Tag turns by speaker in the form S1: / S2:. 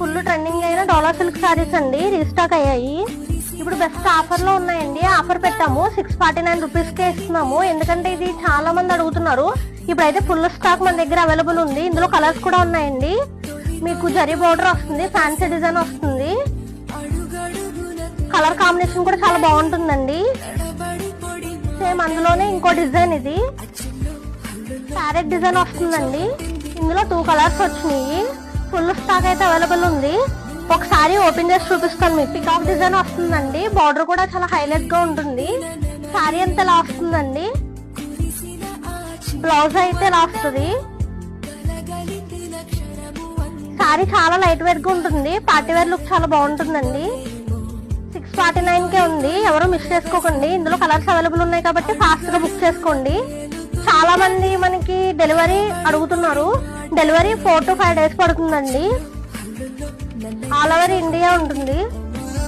S1: Full trending అయిన డోలా silk saris అండి, restock అయ్యాయి. ఇప్పుడు బెస్ట్ ఆఫర్ లో ఉన్నాయండి. ఆఫర్ పెట్టాము 649 రూపీస్ కే ఇస్తున్నాము, ఎందుకంటే ఇది చాలా మంది అడుగుతున్నారు. ఇప్పుడైతే ఫుల్ స్టాక్ మన దగ్గర అవైలబుల్ ఉంది. ఇందులో కలర్స్ కూడా ఉన్నాయండి. మీకు జరీ బోర్డర్ వస్తుంది, ఫ్యాన్సీ డిజైన్ వస్తుంది. కలర్ కాంబినేషన్ కూడా చాలా బాగుంటుందండి. సేమ్ అందులోనే ఇంకో డిజైన్, ఇది ప్యారెట్ డిజైన్ వస్తుందండి. ఇందులో 2 కలర్స్ వచ్చినాయి. ఫుల్ స్టాక్ అయితే అవైలబుల్ ఉంది. ఒకసారి ఓపెన్ చేసి చూపిస్తాను మీకు. పికాక్ డిజైన్ వస్తుందండి. బార్డర్ కూడా చాలా హైలైట్ గా ఉంటుంది. శారీ అంతా ఎలా వస్తుందండి, బ్లౌజ్ అయితే ఎలా వస్తుంది. శారీ చాలా లైట్ వెయిట్ గా ఉంటుంది. పార్టీ వేర్ లుక్ చాలా బాగుంటుందండి. 649 కే ఉంది, ఎవరు మిస్ చేసుకోకండి. ఇందులో కలర్స్ అవైలబుల్ ఉన్నాయి కాబట్టి ఫాస్ట్ గా బుక్ చేసుకోండి. చాలా మంది మనకి డెలివరీ అడుగుతున్నారు. డెలివరీ 4 to 5 days పడుతుందండి. ఆల్ ఓవర్ ఇండియా ఉంటుంది.